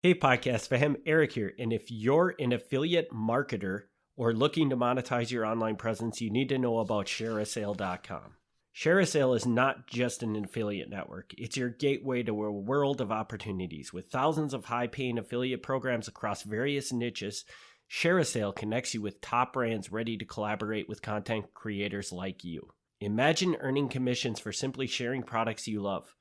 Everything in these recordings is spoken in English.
Hey, podcast fam, Eric here. And if you're an affiliate marketer or looking to monetize your online presence, you need to know about shareasale.com. ShareASale is not just an affiliate network. It's your gateway to a world of opportunities. With thousands of high-paying affiliate programs across various niches, ShareASale connects you with top brands ready to collaborate with content creators like you. Imagine earning commissions for simply sharing products you love.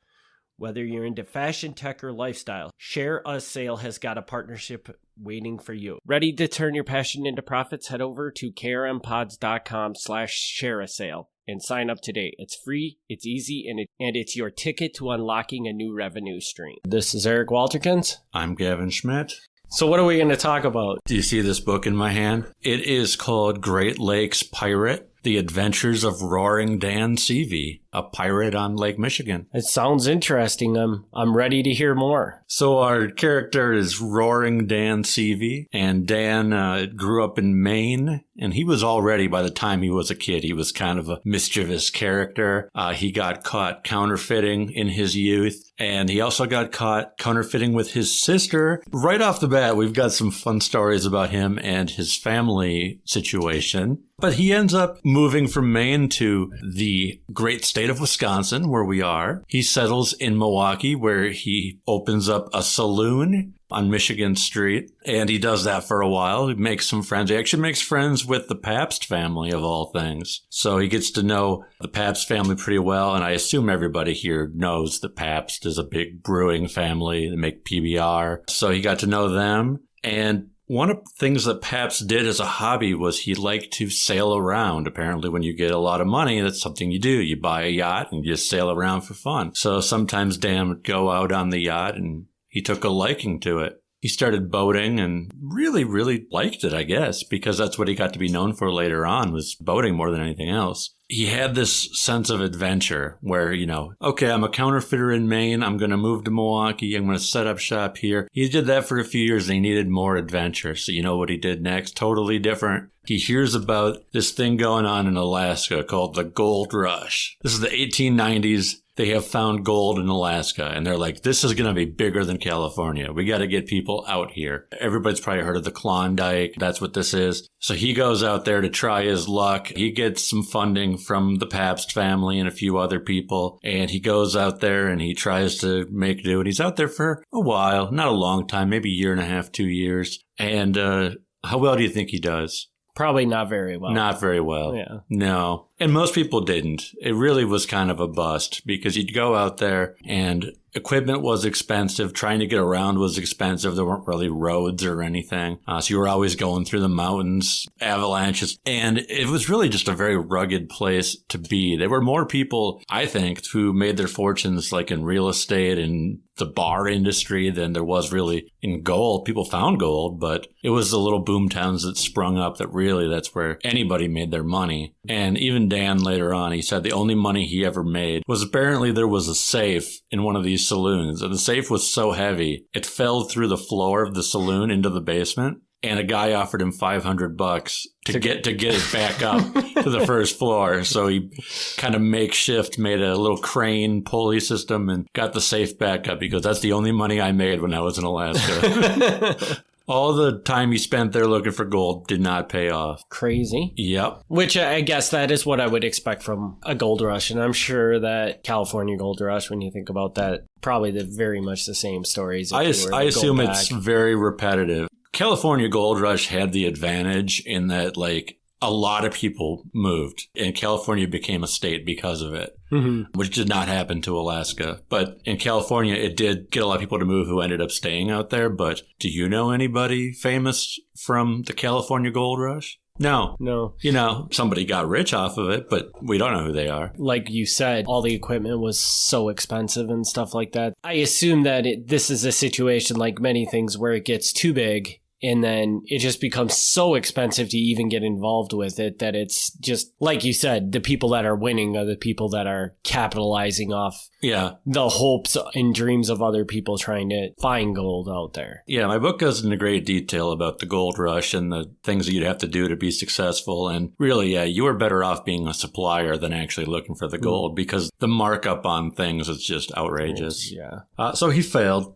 Whether you're into fashion, tech, or lifestyle, ShareASale has got a partnership waiting for you. Ready to turn your passion into profits? Head over to krmpods.com/ShareASale and sign up today. It's free, it's easy, and it's your ticket to unlocking a new revenue stream. This is Eric Walterkins. I'm Gavin Schmidt. So what are we going to talk about? Do you see this book in my hand? It is called Great Lakes Pirate: The Adventures of Roaring Dan Seavey, a pirate on Lake Michigan. It sounds interesting. I'm ready to hear more. So our character is Roaring Dan Seavey, and Dan grew up in Maine, and he was already, by the time he was a kid, he was kind of a mischievous character. He got caught counterfeiting in his youth, and he also got caught counterfeiting with his sister. Right off the bat, we've got some fun stories about him and his family situation. But he ends up moving from Maine to the great state of Wisconsin, where we are. He settles in Milwaukee, where he opens up a saloon on Michigan Street. And he does that for a while. He makes some friends. He actually makes friends with the Pabst family, of all things. So he gets to know the Pabst family pretty well. And I assume everybody here knows that Pabst is a big brewing family. They make PBR. So he got to know them. And one of the things that Pabst did as a hobby was he liked to sail around. Apparently, when you get a lot of money, that's something you do. You buy a yacht and you just sail around for fun. So sometimes Dan would go out on the yacht, and he took a liking to it. He started boating and really, really liked it, I guess, because that's what he got to be known for later on, was boating more than anything else. He had this sense of adventure where, okay, I'm a counterfeiter in Maine. I'm going to move to Milwaukee. I'm going to set up shop here. He did that for a few years and he needed more adventure. So you know what he did next? Totally different. He hears about this thing going on in Alaska called the Gold Rush. This is the 1890s. They have found gold in Alaska, and they're like, this is going to be bigger than California. We got to get people out here. Everybody's probably heard of the Klondike. That's what this is. So he goes out there to try his luck. He gets some funding from the Pabst family and a few other people, and he goes out there and he tries to make do. And he's out there for a while, not a long time, maybe a year and a half, 2 years. And how well do you think he does? Probably not very well. Not very well. Yeah. No. And most people didn't. It really was kind of a bust because you'd go out there and equipment was expensive. Trying to get around was expensive. There weren't really roads or anything. So you were always going through the mountains, avalanches. And it was really just a very rugged place to be. There were more people, I think, who made their fortunes like in real estate and the bar industry than there was really in gold. People found gold, but it was the little boom towns that sprung up that really that's where anybody made their money. And even Dan later on, he said the only money he ever made was apparently there was a safe in one of these saloons. And the safe was so heavy, it fell through the floor of the saloon into the basement. And a guy offered him $500 to get it back up to the first floor. So he kind of makeshift made a little crane pulley system and got the safe back up. He goes, that's the only money I made when I was in Alaska. All the time he spent there looking for gold did not pay off. Crazy. Yep. Which I guess that is what I would expect from a gold rush. And I'm sure that California gold rush, when you think about that, probably very much the same stories. I assume it's very repetitive. California gold rush had the advantage in that, like, a lot of people moved and California became a state because of it, which did not happen to Alaska. But in California, it did get a lot of people to move who ended up staying out there. But do you know anybody famous from the California gold rush? No. Somebody got rich off of it, but we don't know who they are. Like you said, all the equipment was so expensive and stuff like that. I assume that this is a situation like many things where it gets too big And then it just becomes so expensive to even get involved with it that it's just, like you said, the people that are winning are the people that are capitalizing off the hopes and dreams of other people trying to find gold out there. Yeah, my book goes into great detail about the gold rush and the things that you'd have to do to be successful. And really, you were better off being a supplier than actually looking for the gold because the markup on things is just outrageous. Yeah. So he failed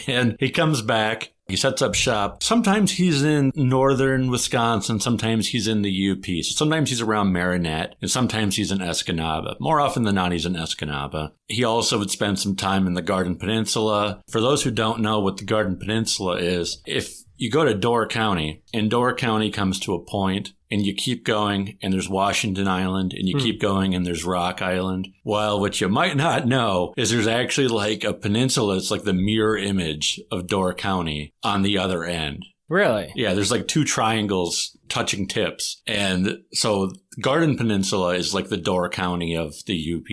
and he comes back. He sets up shop. Sometimes he's in northern Wisconsin. Sometimes he's in the UP. So sometimes he's around Marinette, and sometimes he's in Escanaba. More often than not, he's in Escanaba. He also would spend some time in the Garden Peninsula. For those who don't know what the Garden Peninsula is, if you go to Door County, and Door County comes to a point, and you keep going, and there's Washington Island, and you keep going, and there's Rock Island. Well, what you might not know is there's actually like a peninsula. It's like the mirror image of Door County on the other end. Really? Yeah, there's like two triangles touching tips. And so Garden Peninsula is like the Door County of the UP.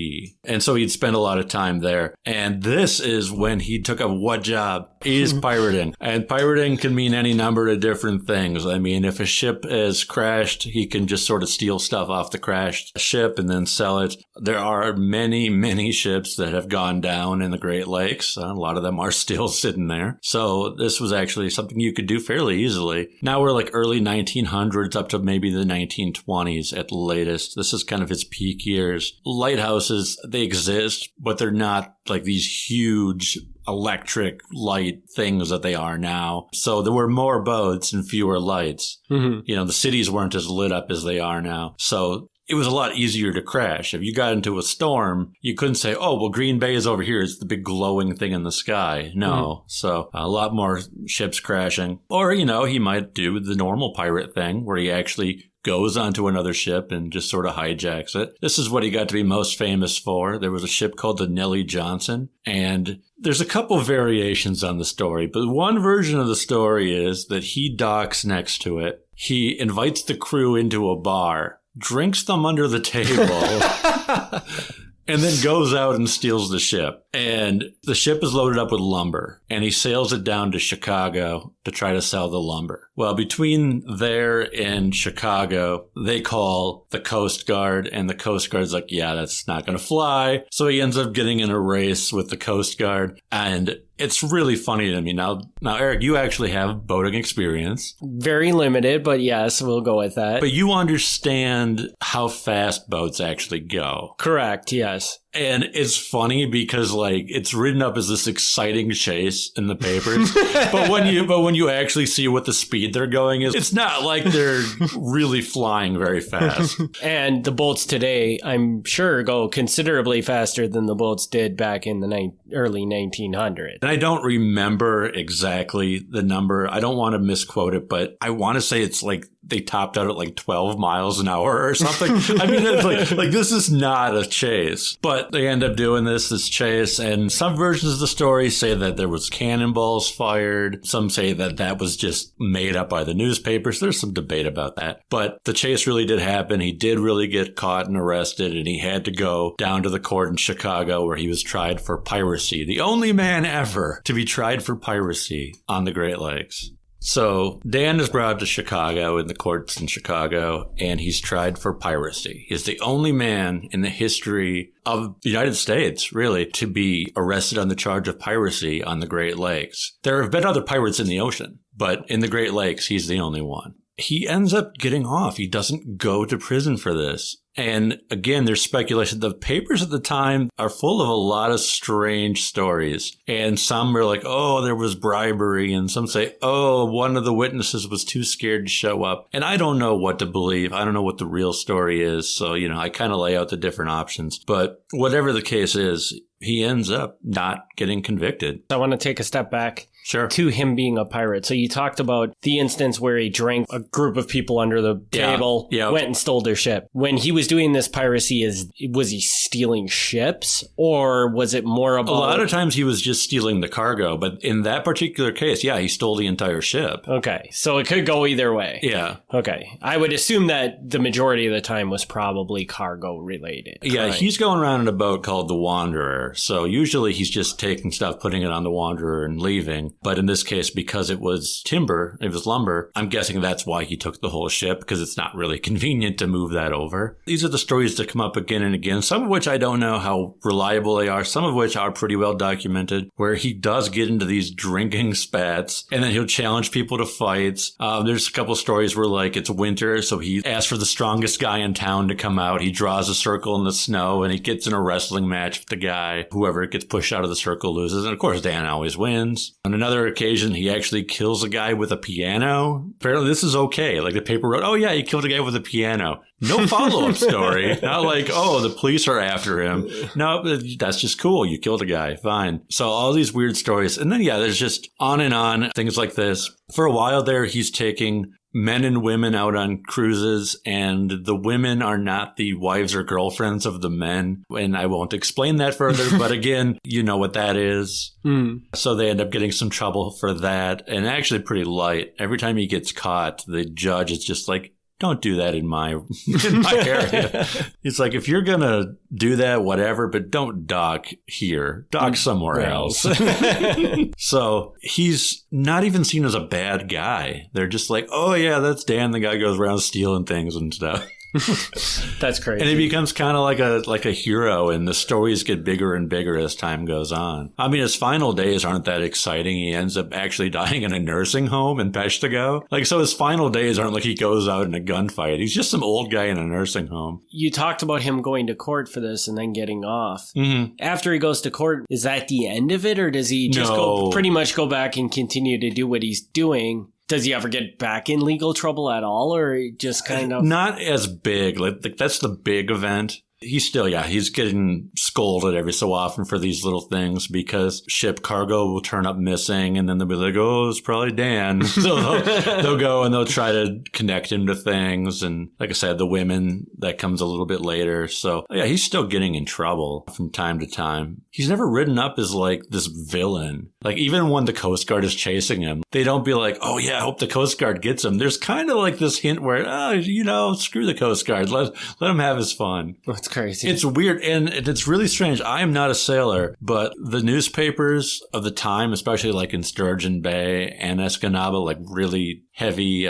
And so he'd spend a lot of time there. And this is when he took up what job? He's pirating. And pirating can mean any number of different things. I mean, if a ship is crashed, he can just sort of steal stuff off the crashed ship and then sell it. There are many, many ships that have gone down in the Great Lakes. A lot of them are still sitting there. So this was actually something you could do fairly easily. Now we're like early 1900s up to maybe the 1920s at the latest. This is kind of his peak years. Lighthouses, they exist, but they're not like these huge electric light things that they are now. So there were more boats and fewer lights. You know, the cities weren't as lit up as they are now. So it was a lot easier to crash. If you got into a storm, you couldn't say, oh, well, Green Bay is over here. It's the big glowing thing in the sky. No. So a lot more ships crashing. Or, you know, he might do the normal pirate thing where he actually goes onto another ship and just sort of hijacks it. This is what he got to be most famous for. There was a ship called the Nellie Johnson, and there's a couple variations on the story, but one version of the story is that he docks next to it. He invites the crew into a bar, drinks them under the table, and then goes out and steals the ship. And the ship is loaded up with lumber, and he sails it down to Chicago to try to sell the lumber. Well, between there and Chicago, they call the Coast Guard, and the Coast Guard's like, yeah, that's not going to fly. So he ends up getting in a race with the Coast Guard, and it's really funny to me. Now, Eric, you actually have boating experience. Very limited, but yes, we'll go with that. But you understand how fast boats actually go. Correct, yes. And it's funny because, like, it's written up as this exciting chase in the papers. but when you actually see what the speed they're going is, it's not like they're really flying very fast. And the boats today, I'm sure, go considerably faster than the boats did back in the early 1900s. And I don't remember exactly the number. I don't want to misquote it, but I want to say it's like they topped out at like 12 miles an hour or something. I mean, it's like this is not a chase, but they end up doing this chase. And some versions of the story say that there was cannonballs fired. Some say that that was just made up by the newspapers. There's some debate about that, but the chase really did happen. He did really get caught and arrested, and he had to go down to the court in Chicago where he was tried for piracy. The only man ever to be tried for piracy on the Great Lakes. So Dan is brought to Chicago in the courts in Chicago, and he's tried for piracy. He's the only man in the history of the United States, really, to be arrested on the charge of piracy on the Great Lakes. There have been other pirates in the ocean, but in the Great Lakes, he's the only one. He ends up getting off. He doesn't go to prison for this. And again, there's speculation. The papers at the time are full of a lot of strange stories. And some are like, oh, there was bribery. And some say, oh, one of the witnesses was too scared to show up. And I don't know what to believe. I don't know what the real story is. So, you know, I kind of lay out the different options. But whatever the case is, he ends up not getting convicted. I want to take a step back. Sure. To him being a pirate. So you talked about the instance where he drank a group of people under the table, went and stole their ship. When he was doing this piracy, was he stealing ships, or was it more about... A lot of times he was just stealing the cargo, but in that particular case, yeah, he stole the entire ship. Okay, so it could go either way. Yeah. Okay. I would assume that the majority of the time was probably cargo related. Yeah, he's going around in a boat called the Wanderer. So usually he's just taking stuff, putting it on the Wanderer and leaving. But in this case, because it was timber, it was lumber, I'm guessing that's why he took the whole ship, because it's not really convenient to move that over. These are the stories that come up again and again, some of which I don't know how reliable they are, some of which are pretty well documented, where he does get into these drinking spats, and then he'll challenge people to fights. There's a couple stories where, like, it's winter, so he asks for the strongest guy in town to come out. He draws a circle in the snow, and he gets in a wrestling match with the guy. Whoever gets pushed out of the circle loses, and of course, Dan always wins. On another occasion, he actually kills a guy with a piano. Apparently, this is okay. Like, the paper wrote, oh yeah, he killed a guy with a piano. No follow-up story. Not like, oh, the police are after him. No, that's just cool. You killed a guy. Fine. So all these weird stories. And then, yeah, there's just on and on things like this. For a while there, he's taking men and women out on cruises, and the women are not the wives or girlfriends of the men. And I won't explain that further, but again, you know what that is. So they end up getting some trouble for that, and actually pretty light. Every time he gets caught, the judge is just like, don't do that in my area. It's like, if you're going to do that, whatever, but don't dock here. Dock somewhere else. So he's not even seen as a bad guy. They're just like, oh, yeah, that's Dan. The guy goes around stealing things and stuff. That's crazy. And he becomes kind of like a hero, and the stories get bigger and bigger as time goes on. I mean, his final days aren't that exciting. He ends up actually dying in a nursing home in Peshtigo. Like, so his final days aren't like he goes out in a gunfight. He's just some old guy in a nursing home. You talked about him going to court for this and then getting off. Mm-hmm. After he goes to court, is that the end of it, or does he just pretty much go back and continue to do what he's doing? Does he ever get back in legal trouble at all, or just kind of... Not as big. Like that's the big event. He's still, he's getting scolded every so often for these little things, because ship cargo will turn up missing, and then they'll be like, oh, it's probably Dan. So they'll go and they'll try to connect him to things. And like I said, the women, that comes a little bit later. So yeah, he's still getting in trouble from time to time. He's never written up as like this villain. Like, even when the Coast Guard is chasing him, they don't be like, oh yeah, I hope the Coast Guard gets him. There's kind of like this hint where, screw the Coast Guard. Let him have his fun. That's crazy. It's weird, and it's really strange. I am not a sailor, but the newspapers of the time, especially like in Sturgeon Bay and Escanaba, like really heavy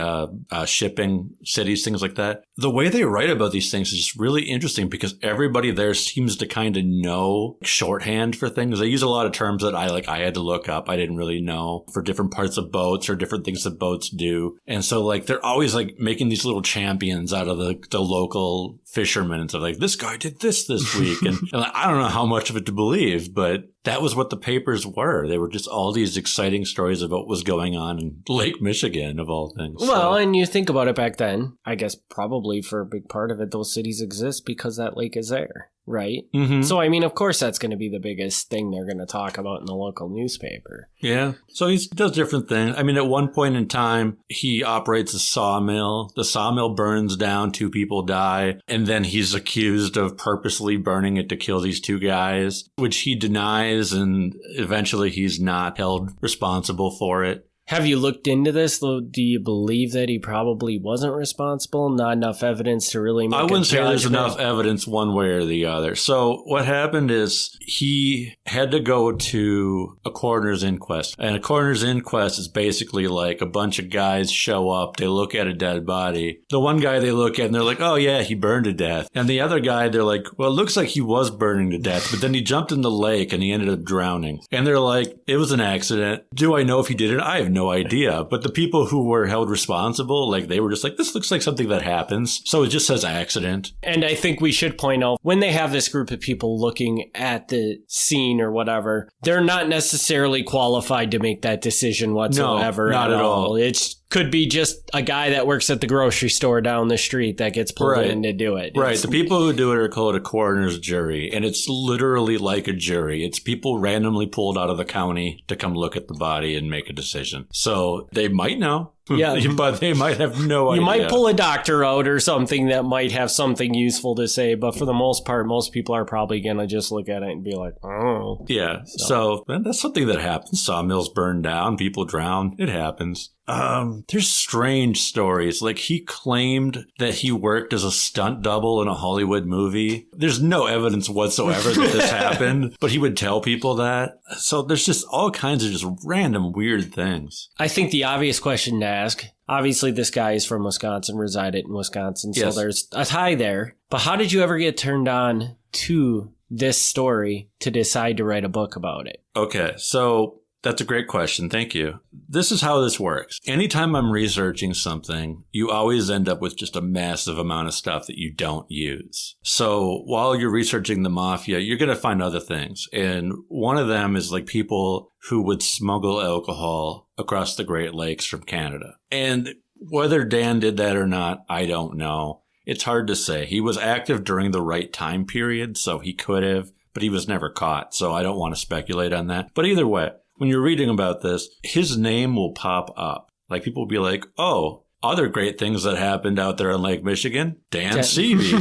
shipping cities, things like that. The way they write about these things is just really interesting, because everybody there seems to kind of know shorthand for things. They use a lot of terms that I had to look up. I didn't really know for different parts of boats or different things that boats do. And so like they're always like making these little champions out of the local fishermen and stuff, like, this guy did this week. And like, I don't know how much of it to believe, but that was what the papers were. They were just all these exciting stories about what was going on in Lake Michigan, of all things. Well, and you think about it back then, I guess probably for a big part of it, those cities exist because that lake is there, right? Mm-hmm. So, I mean, of course, that's going to be the biggest thing they're going to talk about in the local newspaper. Yeah. So he does different things. I mean, at one point in time, he operates a sawmill. The sawmill burns down, 2 people die, and then he's accused of purposely burning it to kill these 2 guys, which he denies. And eventually he's not held responsible for it. Have you looked into this? Do you believe that he probably wasn't responsible? Not enough evidence to really make a judgment? I wouldn't say there's enough evidence one way or the other. So what happened is he had to go to a coroner's inquest. And a coroner's inquest is basically like a bunch of guys show up, they look at a dead body. The one guy they look at and they're like, oh yeah, he burned to death. And the other guy, they're like, well, it looks like he was burning to death, but then he jumped in the lake and he ended up drowning. And they're like, it was an accident. Do I know if he did it? I have no idea. But the people who were held responsible, like, they were just like, this looks like something that happens. So it just says accident. And I think we should point out, when they have this group of people looking at the scene or whatever, they're not necessarily qualified to make that decision whatsoever. No, not at all. It could be just a guy that works at the grocery store down the street that gets pulled in to do it. Right. The people who do it are called a coroner's jury, and it's literally like a jury. It's people randomly pulled out of the county to come look at the body and make a decision. So they might know. Yeah. But they might have no idea. You might pull a doctor out or something that might have something useful to say, but for the most part, most people are probably going to just look at it and be like, oh. Yeah. So that's something that happens. Sawmills burn down, people drown. It happens. There's strange stories. Like, he claimed that he worked as a stunt double in a Hollywood movie. There's no evidence whatsoever that this happened, but he would tell people that. So there's just all kinds of just random weird things. I think the obvious question to ask, obviously this guy is from Wisconsin, resided in Wisconsin, so Yes. there's a tie there. But how did you ever get turned on to this story to decide to write a book about it? Okay, so that's a great question. Thank you. This is how this works. Anytime I'm researching something, you always end up with just a massive amount of stuff that you don't use. So while you're researching the mafia, you're going to find other things. And one of them is like people who would smuggle alcohol across the Great Lakes from Canada. And whether Dan did that or not, I don't know. It's hard to say. He was active during the right time period, so he could have, but he was never caught. So I don't want to speculate on that. But either way, when you're reading about this, his name will pop up. Like, people will be like, oh, other great things that happened out there in Lake Michigan, Dan Seavey.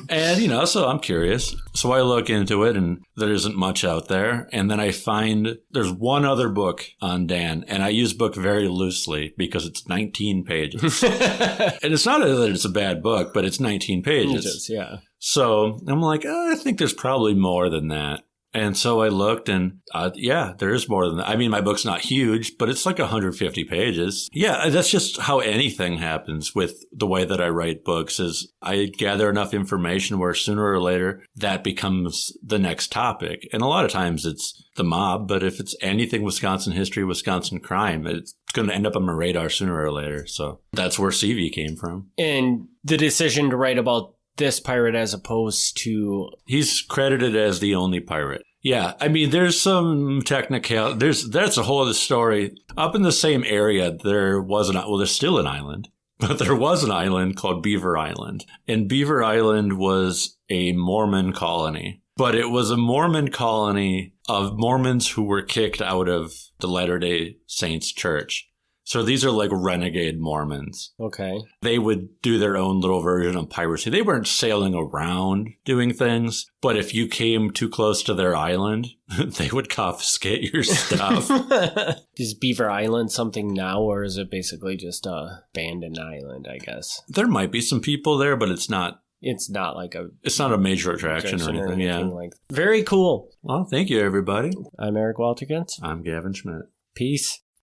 And, so I'm curious. So I look into it, and there isn't much out there. And then I find there's one other book on Dan, and I use book very loosely because it's 19 pages. And it's not that it's a bad book, but it's 19 pages. Yeah. So I'm like, I think there's probably more than that. And so I looked, and there is more than that. I mean, my book's not huge, but it's like 150 pages. Yeah, that's just how anything happens with the way that I write books, is I gather enough information where sooner or later that becomes the next topic. And a lot of times it's the mob, but if it's anything Wisconsin history, Wisconsin crime, it's going to end up on my radar sooner or later. So that's where Seavey came from. And the decision to write about this pirate as opposed to... He's credited as the only pirate. Yeah, I mean, there's some technical... That's a whole other story. Up in the same area, there's still an island, but there was an island called Beaver Island. And Beaver Island was a Mormon colony. But it was a Mormon colony of Mormons who were kicked out of the Latter-day Saints Church. So these are like renegade Mormons. Okay. They would do their own little version of piracy. They weren't sailing around doing things, but if you came too close to their island, they would confiscate your stuff. Is Beaver Island something now, or is it basically just a abandoned island, I guess? There might be some people there, but it's not like a... It's not a major attraction or anything, yeah. Like. Very cool. Well, thank you, everybody. I'm Eric Walterkins. I'm Gavin Schmidt. Peace.